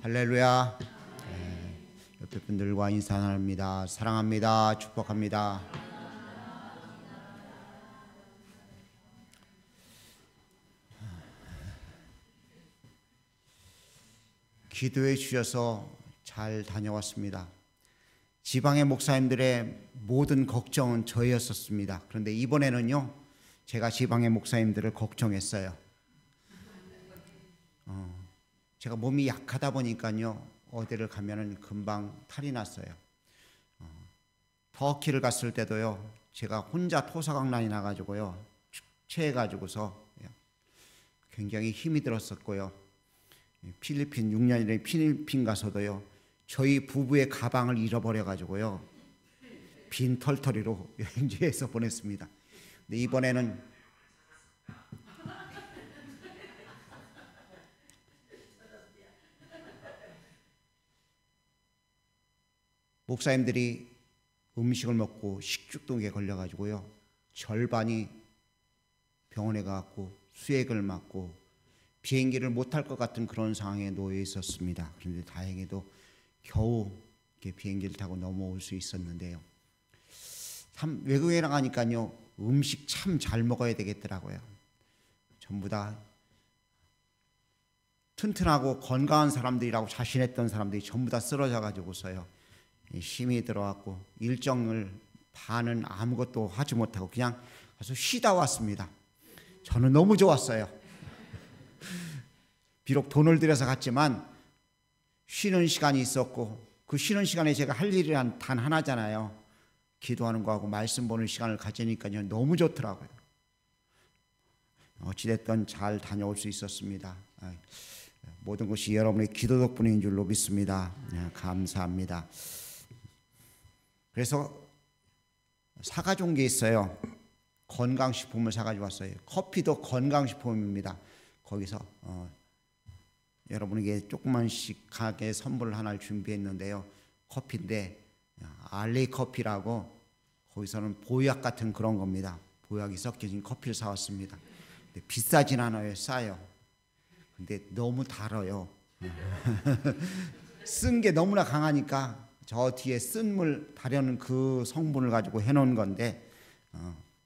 할렐루야. 옆에 분들과 인사 나눕니다. 사랑합니다. 축복합니다. 기도해 주셔서 잘 다녀왔습니다. 지방의 목사님들의 모든 걱정은 저였었습니다. 그런데 이번에는요, 제가 지방의 목사님들을 걱정했어요. 제가 몸이 약하다 보니까요, 어디를 가면은 금방 탈이 났어요. 터키를 갔을 때도요, 제가 혼자 토사강난이 나가지고요, 체해가지고서 굉장히 힘이 들었었고요. 필리핀 6년이나 필리핀 가서도요, 저희 부부의 가방을 잃어버려가지고요, 빈 털터리로 여행지에서 보냈습니다. 근데 이번에는 목사님들이 음식을 먹고 식중독에 걸려가지고요, 절반이 병원에 가고 수액을 맞고 비행기를 못할 것 같은 그런 상황에 놓여 있었습니다. 그런데 다행히도 겨우 이렇게 비행기를 타고 넘어올 수 있었는데요. 참 외국에 나가니까요, 음식 참 잘 먹어야 되겠더라고요. 전부 다 튼튼하고 건강한 사람들이라고 자신했던 사람들이 전부 다 쓰러져 가지고서요, 힘이 들어왔고 일정을 반은 아무것도 하지 못하고 그냥 가서 쉬다 왔습니다. 저는 너무 좋았어요. 비록 돈을 들여서 갔지만 쉬는 시간이 있었고, 그 쉬는 시간에 제가 할 일이 단 하나잖아요. 기도하는 거하고 말씀 보는 시간을 가지니까요, 너무 좋더라고요. 어찌됐든 잘 다녀올 수 있었습니다. 모든 것이 여러분의 기도 덕분인 줄로 믿습니다. 감사합니다. 그래서 사가져온 게 있어요. 건강식품을 사가지고 왔어요. 커피도 건강식품입니다. 거기서 여러분에게 조그만씩하게 선물을 하나를 준비했는데요. 커피인데 알레이 커피라고, 거기서는 보약 같은 그런 겁니다. 보약이 섞여진 커피를 사왔습니다. 근데 비싸진 않아요. 싸요. 근데 너무 달아요. 쓴 게 너무나 강하니까 저 뒤에 쓴 물 다려는 그 성분을 가지고 해놓은 건데,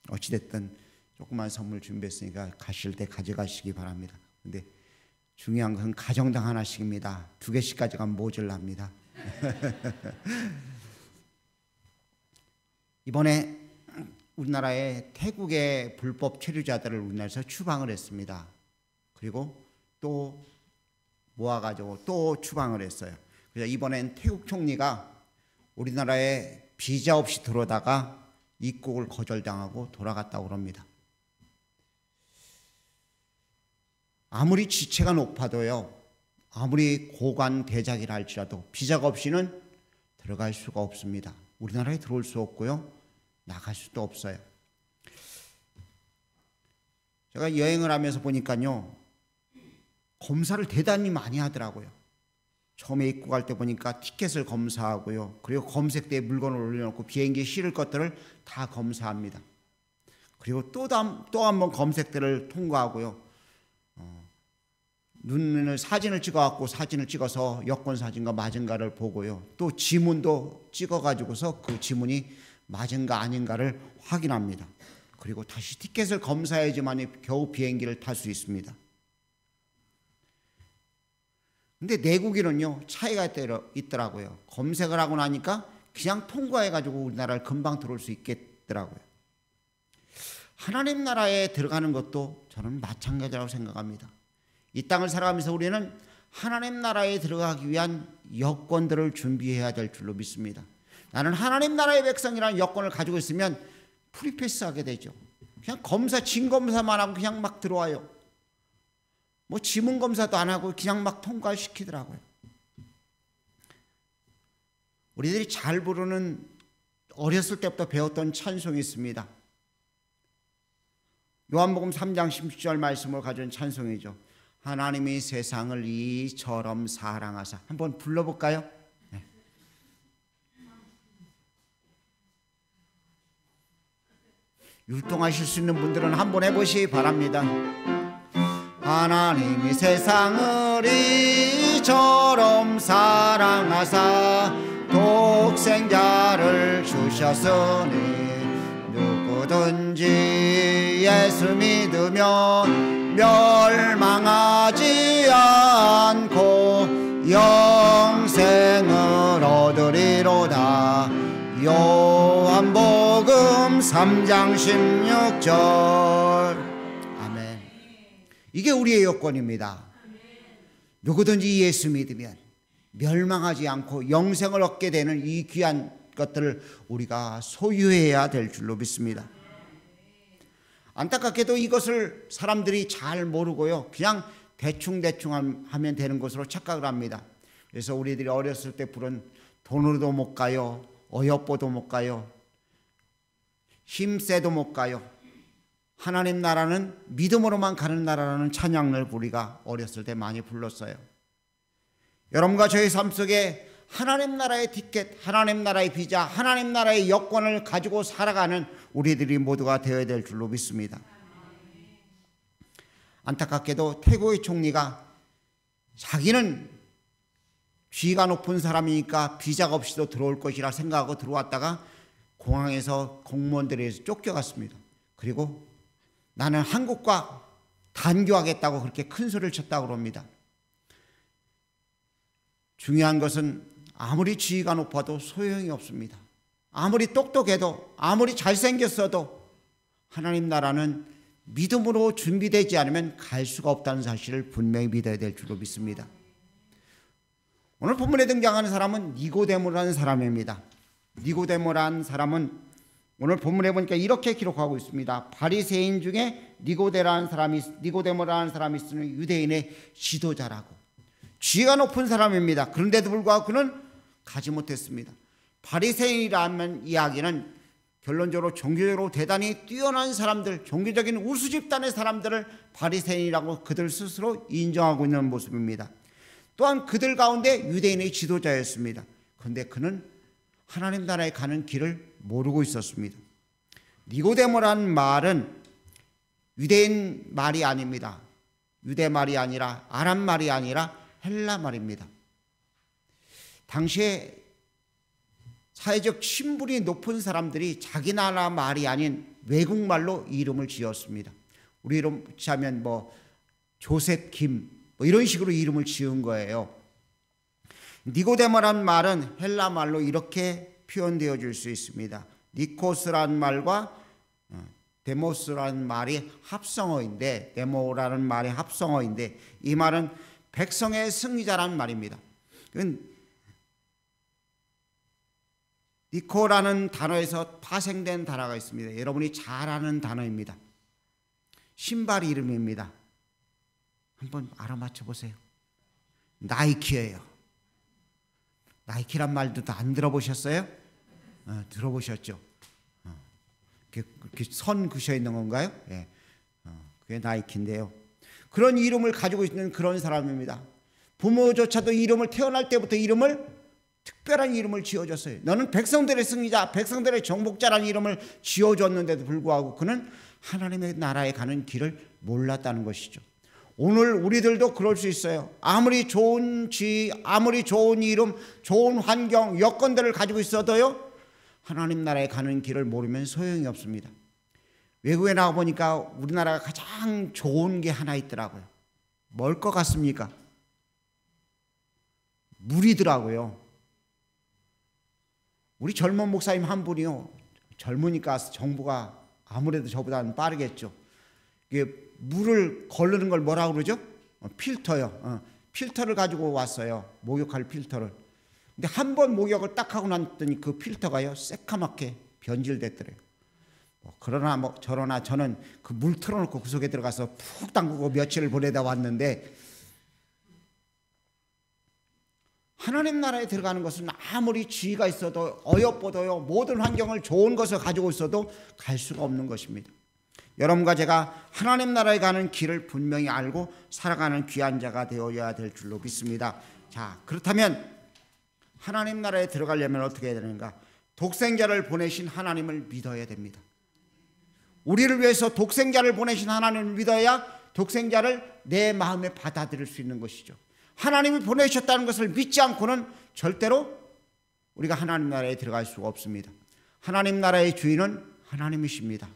어찌됐든 조그만 선물 준비했으니까 가실 때 가져가시기 바랍니다. 근데 중요한 것은 가정당 하나씩입니다. 2개씩 가져가면 모자랍니다. 이번에 우리나라에 태국의 불법 체류자들을 우리나라에서 추방을 했습니다. 그리고 또 모아가지고 또 추방을 했어요. 그래서 이번엔 태국 총리가 우리나라에 비자 없이 들어오다가 입국을 거절당하고 돌아갔다고 합니다. 아무리 지체가 높아도요, 아무리 고관 대작이라 할지라도 비자가 없이는 들어갈 수가 없습니다. 우리나라에 들어올 수 없고요, 나갈 수도 없어요. 제가 여행을 하면서 보니까요, 검사를 대단히 많이 하더라고요. 처음에 입국할 때 보니까 티켓을 검사하고요, 그리고 검색대에 물건을 올려놓고 비행기에 실을 것들을 다 검사합니다. 그리고 또 한 번 검색대를 통과하고요, 눈을 사진을 찍어갖고 사진을 찍어서 여권 사진과 맞은가를 보고요, 또 지문도 찍어가지고서 그 지문이 맞은가 아닌가를 확인합니다. 그리고 다시 티켓을 검사해야지만 겨우 비행기를 탈 수 있습니다. 근데 내국인은요, 차이가 있더라고요. 검색을 하고 나니까 그냥 통과해가지고 우리나라를 금방 들어올 수 있겠더라고요. 하나님 나라에 들어가는 것도 저는 마찬가지라고 생각합니다. 이 땅을 살아가면서 우리는 하나님 나라에 들어가기 위한 여건들을 준비해야 될 줄로 믿습니다. 나는 하나님 나라의 백성이라는 여건을 가지고 있으면 프리패스하게 되죠. 그냥 진검사만 하고 그냥 막 들어와요. 뭐 지문 검사도 안 하고 그냥 막 통과시키더라고요. 우리들이 잘 부르는, 어렸을 때부터 배웠던 찬송이 있습니다. 요한복음 3장 16절 말씀을 가진 찬송이죠. 하나님이 세상을 이처럼 사랑하사. 한번 불러볼까요? 네. 율동하실 수 있는 분들은 한번 해보시기 바랍니다. 하나님이 세상을 이처럼 사랑하사 독생자를 주셨으니 누구든지 예수 믿으면 멸망하지 않고 영생을 얻으리로다. 요한복음 3장 16절. 아멘. 이게 우리의 요건입니다. 누구든지 예수 믿으면 멸망하지 않고 영생을 얻게 되는 이 귀한 것들을 우리가 소유해야 될 줄로 믿습니다. 안타깝게도 이것을 사람들이 잘 모르고요, 그냥 대충 하면 되는 것으로 착각을 합니다. 그래서 우리들이 어렸을 때 부른 돈으로도 못 가요, 어여뽀도 못 가요, 힘세도 못 가요, 하나님 나라는 믿음으로만 가는 나라라는 찬양을 우리가 어렸을 때 많이 불렀어요. 여러분과 저의 삶 속에 하나님 나라의 티켓, 하나님 나라의 비자, 하나님 나라의 여권을 가지고 살아가는 우리들이 모두가 되어야 될 줄로 믿습니다. 안타깝게도 태국의 총리가 자기는 지위가 높은 사람이니까 비자가 없이도 들어올 것이라 생각하고 들어왔다가 공항에서 공무원들에서 쫓겨갔습니다. 그리고 나는 한국과 단교하겠다고 그렇게 큰 소리를 쳤다고 합니다. 중요한 것은 아무리 지위가 높아도 소용이 없습니다. 아무리 똑똑해도, 아무리 잘생겼어도 하나님 나라는 믿음으로 준비되지 않으면 갈 수가 없다는 사실을 분명히 믿어야 될 줄로 믿습니다. 오늘 본문에 등장하는 사람은 니고데모라는 사람입니다. 니고데모라는 사람은 오늘 본문에 보니까 이렇게 기록하고 있습니다. 바리새인 중에 니고데모라는 사람이 있으면 유대인의 지도자라고. 지위가 높은 사람입니다. 그런데도 불구하고 그는 가지 못했습니다. 바리새인이라는 이야기는 결론적으로 종교적으로 대단히 뛰어난 사람들, 종교적인 우수 집단의 사람들을 바리새인이라고 그들 스스로 인정하고 있는 모습입니다. 또한 그들 가운데 유대인의 지도자였습니다. 그런데 그는 하나님 나라에 가는 길을 모르고 있었습니다. 니고데모라는 말은 유대인 말이 아닙니다. 유대 말이 아니라 아람 말이 아니라 헬라 말입니다. 당시에 사회적 신분이 높은 사람들이 자기 나라 말이 아닌 외국말로 이름을 지었습니다. 우리 이름 하면 조셉 김 이런 식으로 이름을 지은 거예요. 니고데모란 말은 헬라 말로 이렇게 표현되어 줄 수 있습니다. 니코스라는 말과 데모스라는 말이 합성어인데, 데모라는 말이 합성어인데 이 말은 백성의 승리자라는 말입니다. 니코라는 단어에서 파생된 단어가 있습니다. 여러분이 잘 아는 단어입니다. 신발 이름입니다. 한번 알아맞혀 보세요. 나이키예요. 나이키란 말도 안 들어보셨어요? 들어보셨죠? 그렇게 선 그셔 있는 건가요? 예. 그게 나이키인데요. 그런 이름을 가지고 있는 그런 사람입니다. 부모조차도 이름을 태어날 때부터 특별한 이름을 지어줬어요. 너는 백성들의 승리자, 백성들의 정복자라는 이름을 지어줬는데도 불구하고 그는 하나님의 나라에 가는 길을 몰랐다는 것이죠. 오늘 우리들도 그럴 수 있어요. 아무리 좋은 지위, 아무리 좋은 이름, 좋은 환경, 여건들을 가지고 있어도요, 하나님 나라에 가는 길을 모르면 소용이 없습니다. 외국에 나가보니까 우리나라가 가장 좋은 게 하나 있더라고요. 뭘 것 같습니까? 물이더라고요. 우리 젊은 목사님 한 분이요, 젊으니까 정부가 아무래도 저보다는 빠르겠죠. 이게 물을 거르는 걸 뭐라고 그러죠? 필터요. 필터를 가지고 왔어요. 목욕할 필터를. 근데 한 번 목욕을 딱 하고 났더니 그 필터가요, 새카맣게 변질됐더래요. 저러나 저는 그 물 틀어놓고 그 속에 들어가서 푹 담그고 며칠을 보내다 왔는데, 하나님 나라에 들어가는 것은 아무리 지위가 있어도 어여뻐도요, 모든 환경을 좋은 것을 가지고 있어도 갈 수가 없는 것입니다. 여러분과 제가 하나님 나라에 가는 길을 분명히 알고 살아가는 귀한 자가 되어야 될 줄로 믿습니다. 자, 그렇다면 하나님 나라에 들어가려면 어떻게 해야 되는가? 독생자를 보내신 하나님을 믿어야 됩니다. 우리를 위해서 독생자를 보내신 하나님을 믿어야 독생자를 내 마음에 받아들일 수 있는 것이죠. 하나님이 보내셨다는 것을 믿지 않고는 절대로 우리가 하나님 나라에 들어갈 수가 없습니다. 하나님 나라의 주인은 하나님이십니다.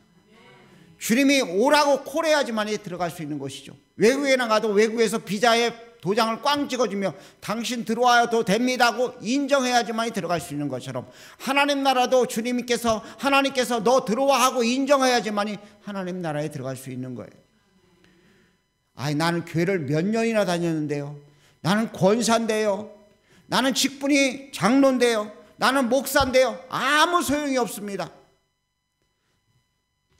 주님이 오라고 콜해야지만 들어갈 수 있는 것이죠. 외국에 나가도 외국에서 비자에 도장을 꽝 찍어주며 당신 들어와도 됩니다고 인정해야지만 들어갈 수 있는 것처럼 하나님 나라도 하나님께서 너 들어와 하고 인정해야지만 하나님 나라에 들어갈 수 있는 거예요. 나는 교회를 몇 년이나 다녔는데요. 나는 권사인데요. 나는 직분이 장로인데요. 나는 목사인데요. 아무 소용이 없습니다.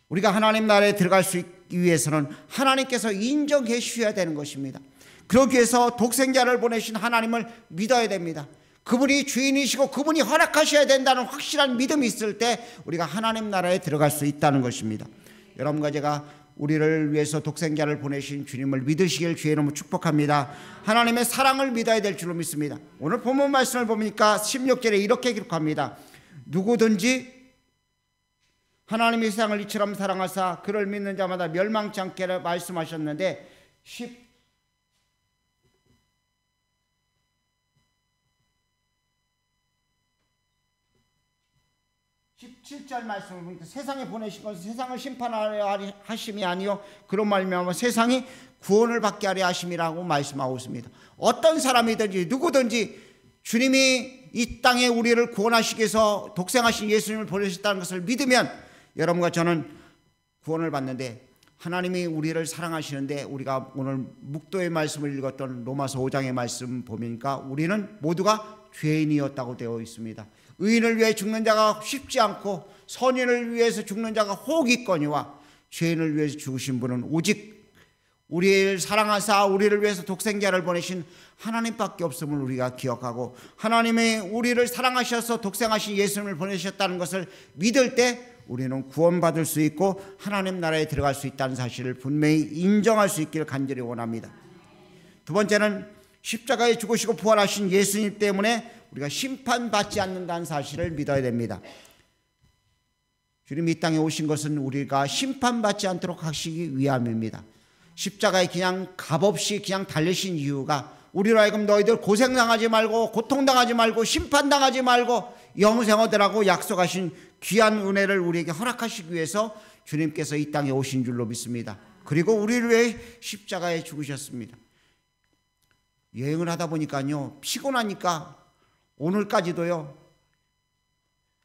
우리가 하나님 나라에 들어갈 수 있기 위해서는 하나님께서 인정해 주셔야 되는 것입니다. 그러기 위해서 독생자를 보내신 하나님을 믿어야 됩니다. 그분이 주인이시고 그분이 허락하셔야 된다는 확실한 믿음이 있을 때 우리가 하나님 나라에 들어갈 수 있다는 것입니다. 여러분과 제가 우리를 위해서 독생자를 보내신 주님을 믿으시길 주의 이름으로 축복합니다. 하나님의 사랑을 믿어야 될 줄로 믿습니다. 오늘 본문 말씀을 보니까 16절에 이렇게 기록합니다. 누구든지 하나님이 세상을 이처럼 사랑하사 그를 믿는 자마다 멸망치 않게 말씀하셨는데 17절 말씀을 보니까 세상에 보내신 것은 세상을 심판하려 하심이 아니요 그런 말미암아 세상이 구원을 받게 하려 하심이라고 말씀하고 있습니다. 어떤 사람이든지 누구든지 주님이 이 땅에 우리를 구원하시기 위해서 독생하신 예수님을 보내셨다는 것을 믿으면 여러분과 저는 구원을 받는데 하나님이 우리를 사랑하시는데 우리가 오늘 묵도의 말씀을 읽었던 로마서 5장의 말씀 보니까 우리는 모두가 죄인이었다고 되어 있습니다. 의인을 위해 죽는 자가 쉽지 않고 선인을 위해서 죽는 자가 혹 있거니와 죄인을 위해서 죽으신 분은 오직 우리를 사랑하사 우리를 위해서 독생자를 보내신 하나님밖에 없음을 우리가 기억하고 하나님이 우리를 사랑하셔서 독생하신 예수님을 보내셨다는 것을 믿을 때 우리는 구원받을 수 있고 하나님 나라에 들어갈 수 있다는 사실을 분명히 인정할 수 있기를 간절히 원합니다. 두 번째는 십자가에 죽으시고 부활하신 예수님 때문에 우리가 심판받지 않는다는 사실을 믿어야 됩니다. 주님이 이 땅에 오신 것은 우리가 심판받지 않도록 하시기 위함입니다. 십자가에 그냥 값없이 그냥 달리신 이유가 우리로 하여금 너희들 고생당하지 말고 고통당하지 말고 심판당하지 말고 영생 얻으라고 약속하신 귀한 은혜를 우리에게 허락하시기 위해서 주님께서 이 땅에 오신 줄로 믿습니다. 그리고 우리를 위해 십자가에 죽으셨습니다. 여행을 하다 보니까요 피곤하니까 오늘까지도요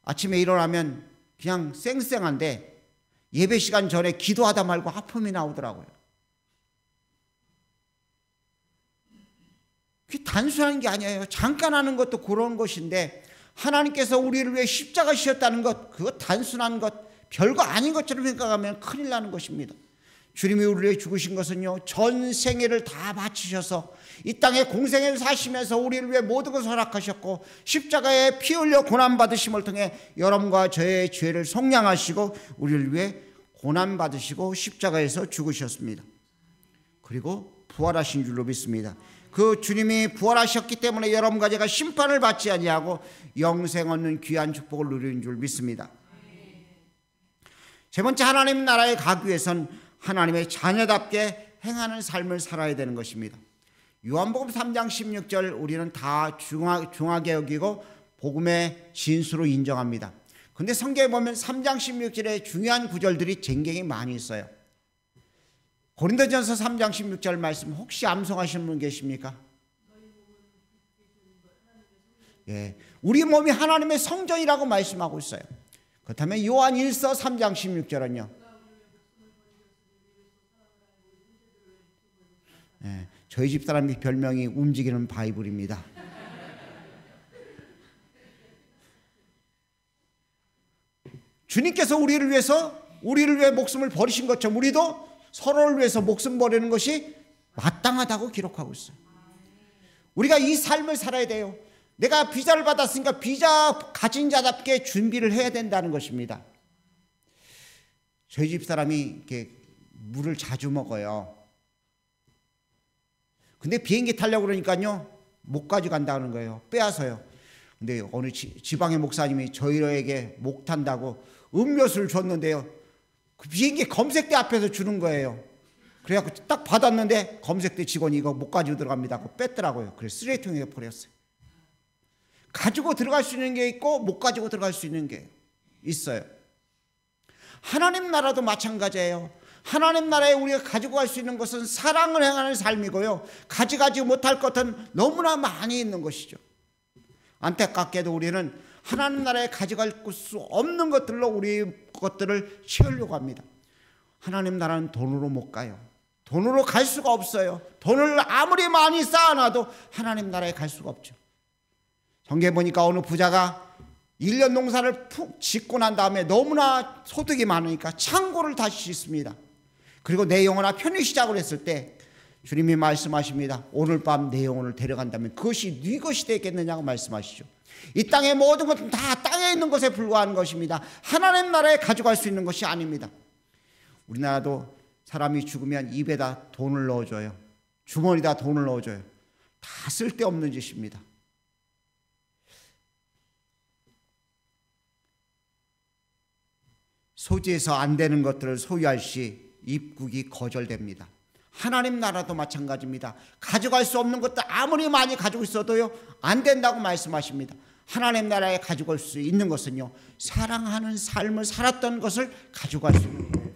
아침에 일어나면 그냥 쌩쌩한데 예배 시간 전에 기도하다 말고 하품이 나오더라고요. 그게 단순한 게 아니에요. 잠깐 하는 것도 그런 것인데 하나님께서 우리를 위해 십자가 지셨다는 것, 그거 단순한 것, 별거 아닌 것처럼 생각하면 큰일 나는 것입니다. 주님이 우리를 위해 죽으신 것은요 전 생애를 다 바치셔서 이 땅에 공생애를 사시면서 우리를 위해 모든 것을 허락하셨고 십자가에 피 흘려 고난받으심을 통해 여러분과 저의 죄를 속량하시고 우리를 위해 고난받으시고 십자가에서 죽으셨습니다. 그리고 부활하신 줄로 믿습니다. 그 주님이 부활하셨기 때문에 여러분과 제가 심판을 받지 아니하고 영생 얻는 귀한 축복을 누리는 줄 믿습니다. 세 번째, 하나님 나라에 가기 위해선 하나님의 자녀답게 행하는 삶을 살아야 되는 것입니다. 요한복음 3장 16절 우리는 다 중하게 여기고 복음의 진수로 인정합니다. 근데 성경에 보면 3장 16절에 중요한 구절들이 굉장히 많이 있어요. 고린도전서 3장 16절 말씀 혹시 암송하시는 분 계십니까? 예, 우리 몸이 하나님의 성전이라고 말씀하고 있어요. 그렇다면 요한 1서 3장 16절은요. 예, 저희 집 사람이 별명이 움직이는 바이블입니다. 주님께서 우리를 위해 목숨을 버리신 것처럼 우리도 서로를 위해서 목숨 버리는 것이 마땅하다고 기록하고 있어요. 우리가 이 삶을 살아야 돼요. 내가 비자를 받았으니까 비자 가진 자답게 준비를 해야 된다는 것입니다. 저희 집 사람이 이렇게 물을 자주 먹어요. 근데 비행기 타려고 그러니까요 못 가져간다는 거예요. 빼앗아요. 근데 어느 지방의 목사님이 저희에게 목 탄다고 음료수를 줬는데요 그 비행기 검색대 앞에서 주는 거예요. 그래갖고 딱 받았는데 검색대 직원이 이거 못 가지고 들어갑니다. 그거 뺐더라고요. 그래서 쓰레기통에 버렸어요. 가지고 들어갈 수 있는 게 있고 못 가지고 들어갈 수 있는 게 있어요. 하나님 나라도 마찬가지예요. 하나님 나라에 우리가 가지고 갈 수 있는 것은 사랑을 행하는 삶이고요. 가져가지 못할 것은 너무나 많이 있는 것이죠. 안타깝게도 우리는 하나님 나라에 가져갈 수 없는 것들로 우리 것들을 채우려고 합니다. 하나님 나라는 돈으로 못 가요. 돈으로 갈 수가 없어요. 돈을 아무리 많이 쌓아놔도 하나님 나라에 갈 수가 없죠. 성경에 보니까 어느 부자가 1년 농사를 푹 짓고 난 다음에 너무나 소득이 많으니까 창고를 다시 짓습니다. 그리고 내 영혼아 편히 시작을 했을 때 주님이 말씀하십니다. 오늘 밤 내 영혼을 데려간다면 그것이 네 것이 되겠느냐고 말씀하시죠. 이 땅의 모든 것은 다 땅에 있는 것에 불과한 것입니다. 하나님 나라에 가져갈 수 있는 것이 아닙니다. 우리나라도 사람이 죽으면 입에다 돈을 넣어줘요. 주머니에다 돈을 넣어줘요. 다 쓸데없는 짓입니다. 소지해서 안 되는 것들을 소유할 시 입국이 거절됩니다. 하나님 나라도 마찬가지입니다. 가져갈 수 없는 것들 아무리 많이 가지고 있어도요 안 된다고 말씀하십니다. 하나님 나라에 가져갈 수 있는 것은요 사랑하는 삶을 살았던 것을 가져갈 수 있는 거예요.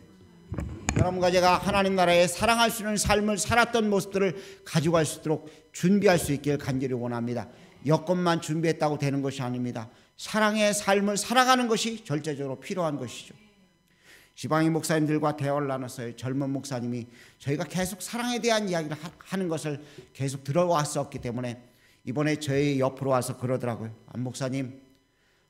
여러분과 제가 하나님 나라에 사랑할 수 있는 삶을 살았던 모습들을 가져갈 수 있도록 준비할 수 있기를 간절히 원합니다. 여건만 준비했다고 되는 것이 아닙니다. 사랑의 삶을 살아가는 것이 절대적으로 필요한 것이죠. 지방의 목사님들과 대화를 나눴어요. 젊은 목사님이 저희가 계속 사랑에 대한 이야기를 하는 것을 계속 들어왔었기 때문에 이번에 저희 옆으로 와서 그러더라고요. 안 목사님,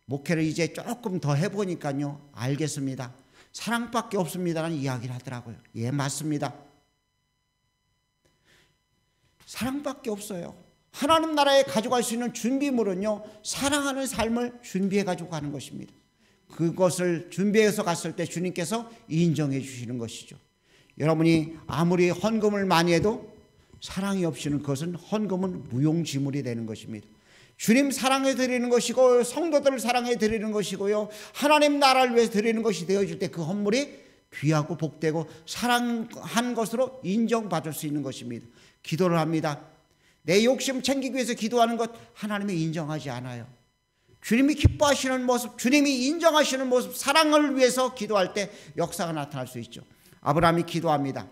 목회를 이제 조금 더 해보니까요 알겠습니다. 사랑밖에 없습니다라는 이야기를 하더라고요. 예, 맞습니다. 사랑밖에 없어요. 하나님 나라에 가져갈 수 있는 준비물은요 사랑하는 삶을 준비해 가지고 가는 것입니다. 그것을 준비해서 갔을 때 주님께서 인정해 주시는 것이죠. 여러분이 아무리 헌금을 많이 해도 사랑이 없이는 그것은 헌금은 무용지물이 되는 것입니다. 주님 사랑해 드리는 것이고 성도들을 사랑해 드리는 것이고요 하나님 나라를 위해서 드리는 것이 되어질 때 그 헌물이 귀하고 복되고 사랑한 것으로 인정받을 수 있는 것입니다. 기도를 합니다. 내 욕심 챙기기 위해서 기도하는 것 하나님이 인정하지 않아요. 주님이 기뻐하시는 모습, 주님이 인정하시는 모습, 사랑을 위해서 기도할 때 역사가 나타날 수 있죠. 아브라함이 기도합니다.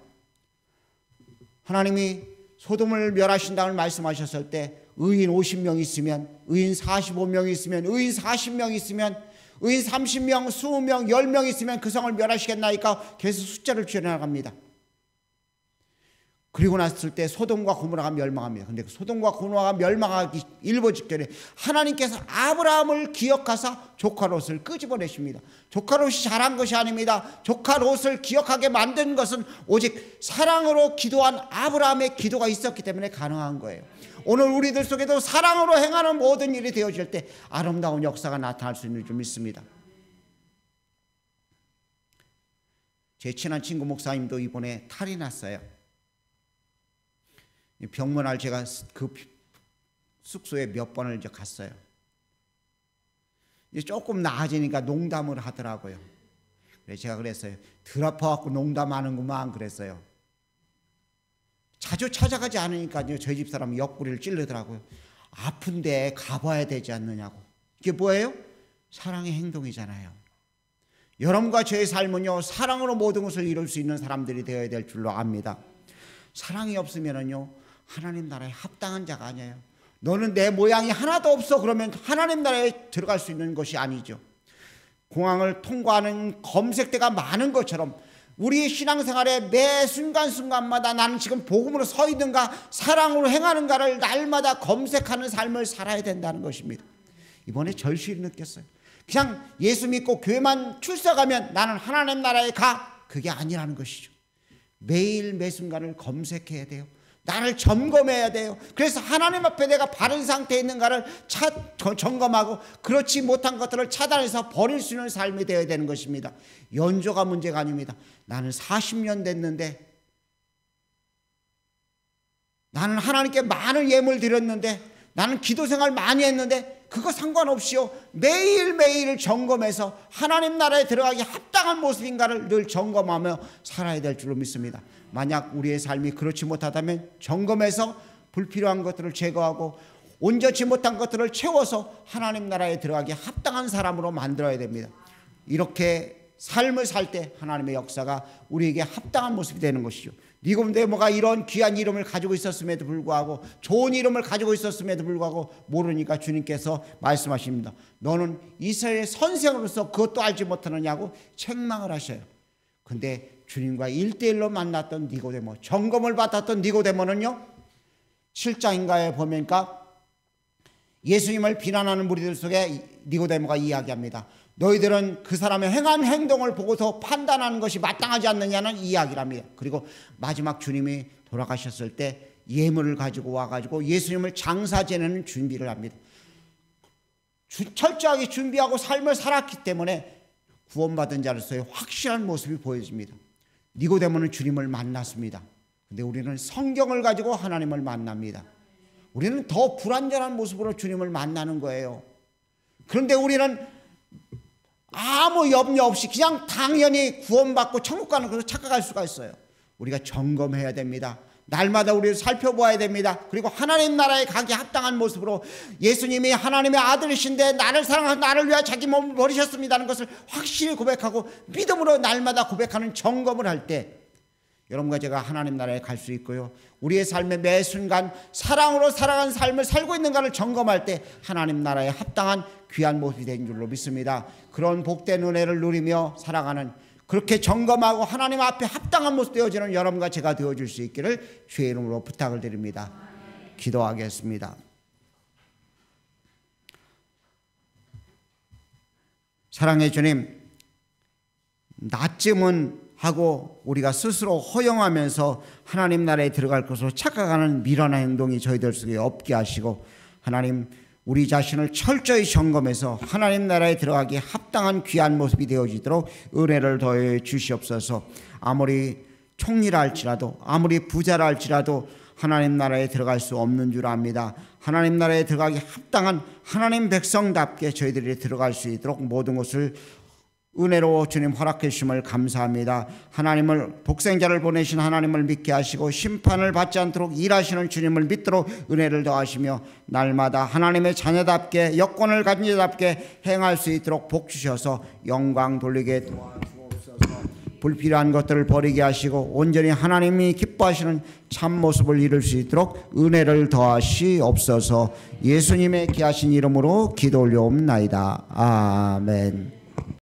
하나님이 소돔을 멸하신다고 말씀하셨을 때 의인 50명 있으면, 의인 45명 있으면, 의인 40명 있으면, 의인 30명, 20명, 10명 있으면 그 성을 멸하시겠나이까 계속 숫자를 줄여나갑니다. 그리고 났을 때 소돔과 고모라가 멸망합니다. 그런데 그 소돔과 고모라가 멸망하기 일보 직전에 하나님께서 아브라함을 기억하사 조카 롯을 끄집어내십니다. 조카 롯이 잘한 것이 아닙니다. 조카 롯을 기억하게 만든 것은 오직 사랑으로 기도한 아브라함의 기도가 있었기 때문에 가능한 거예요. 오늘 우리들 속에도 사랑으로 행하는 모든 일이 되어질 때 아름다운 역사가 나타날 수 있는 줄 믿습니다. 제 친한 친구 목사님도 이번에 탈이 났어요. 병문안 제가 그 숙소에 몇 번을 이제 갔어요. 이제 조금 나아지니까 농담을 하더라고요. 그래서 제가 그랬어요. 덜 아파갖고 농담하는구만 그랬어요. 자주 찾아가지 않으니까요. 저희 집 사람이 옆구리를 찌르더라고요. 아픈데 가봐야 되지 않느냐고. 이게 뭐예요? 사랑의 행동이잖아요. 여러분과 저의 삶은요 사랑으로 모든 것을 이룰 수 있는 사람들이 되어야 될 줄로 압니다. 사랑이 없으면은요 하나님 나라에 합당한 자가 아니에요. 너는 내 모양이 하나도 없어 그러면 하나님 나라에 들어갈 수 있는 것이 아니죠. 공항을 통과하는 검색대가 많은 것처럼 우리의 신앙생활에 매 순간순간마다 나는 지금 복음으로 서 있는가 사랑으로 행하는가를 날마다 검색하는 삶을 살아야 된다는 것입니다. 이번에 절실히 느꼈어요. 그냥 예수 믿고 교회만 출석하면 나는 하나님 나라에 가 그게 아니라는 것이죠. 매일 매 순간을 검색해야 돼요. 나를 점검해야 돼요. 그래서 하나님 앞에 내가 바른 상태에 있는가를 점검하고 그렇지 못한 것들을 차단해서 버릴 수 있는 삶이 되어야 되는 것입니다. 연조가 문제가 아닙니다. 나는 40년 됐는데 나는 하나님께 많은 예물 드렸는데 나는 기도 생활 많이 했는데 그거 상관없이요 매일매일 점검해서 하나님 나라에 들어가기 합당한 모습인가를 늘 점검하며 살아야 될 줄로 믿습니다. 만약 우리의 삶이 그렇지 못하다면 점검해서 불필요한 것들을 제거하고 온전치 못한 것들을 채워서 하나님 나라에 들어가기 합당한 사람으로 만들어야 됩니다. 이렇게 삶을 살 때 하나님의 역사가 우리에게 합당한 모습이 되는 것이죠. 니고데모가 이런 귀한 이름을 가지고 있었음에도 불구하고, 좋은 이름을 가지고 있었음에도 불구하고 모르니까 주님께서 말씀하십니다. 너는 이스라엘의 선생으로서 그것도 알지 못하느냐고 책망을 하셔요. 근데 주님과 1대1로 만났던 니고데모, 점검을 받았던 니고데모는요, 7장인가에 보니까 예수님을 비난하는 무리들 속에 니고데모가 이야기합니다. 너희들은 그 사람의 행한 행동을 보고서 판단하는 것이 마땅하지 않느냐는 이야기랍니다. 그리고 마지막 주님이 돌아가셨을 때 예물을 가지고 와가지고 예수님을 장사 지내는 준비를 합니다. 철저하게 준비하고 삶을 살았기 때문에 구원받은 자로서의 확실한 모습이 보여집니다. 니고데모는 주님을 만났습니다. 근데 우리는 성경을 가지고 하나님을 만납니다. 우리는 더 불완전한 모습으로 주님을 만나는 거예요. 그런데 우리는 아무 염려 없이 그냥 당연히 구원받고 천국 가는 것으로 착각할 수가 있어요. 우리가 점검해야 됩니다. 날마다 우리를 살펴보아야 됩니다. 그리고 하나님 나라에 가기 합당한 모습으로 예수님이 하나님의 아들이신데 나를 사랑하셔서 나를 위하여 자기 몸을 버리셨습니다는 것을 확실히 고백하고 믿음으로 날마다 고백하는 점검을 할 때 여러분과 제가 하나님 나라에 갈 수 있고요, 우리의 삶의 매 순간 사랑으로 살아간 삶을 살고 있는가를 점검할 때 하나님 나라에 합당한 귀한 모습이 된 줄로 믿습니다. 그런 복된 은혜를 누리며 살아가는, 그렇게 점검하고 하나님 앞에 합당한 모습 되어지는 여러분과 제가 되어줄 수 있기를 주의 이름으로 부탁을 드립니다. 기도하겠습니다. 사랑의 주님, 나쯤은 하고 우리가 스스로 허용하면서 하나님 나라에 들어갈 것으로 착각하는 미련한 행동이 저희들 속에 없게 하시고, 하나님 우리 자신을 철저히 점검해서 하나님 나라에 들어가기 합당한 귀한 모습이 되어지도록 은혜를 더해 주시옵소서. 아무리 총리라 할지라도, 아무리 부자라 할지라도 하나님 나라에 들어갈 수 없는 줄 압니다. 하나님 나라에 들어가기 합당한 하나님 백성답게 저희들이 들어갈 수 있도록 모든 것을 은혜로 주님 허락해 주심을 감사합니다. 하나님을, 독생자를 보내신 하나님을 믿게 하시고 심판을 받지 않도록 일하시는 주님을 믿도록 은혜를 더하시며 날마다 하나님의 자녀답게, 여권을 가진 자답게 행할 수 있도록 복 주셔서 영광 돌리게 도와주옵소서. 불필요한 것들을 버리게 하시고 온전히 하나님이 기뻐하시는 참모습을 이룰 수 있도록 은혜를 더하시옵소서. 예수님의 귀하신 이름으로 기도 올려옵나이다. 아멘.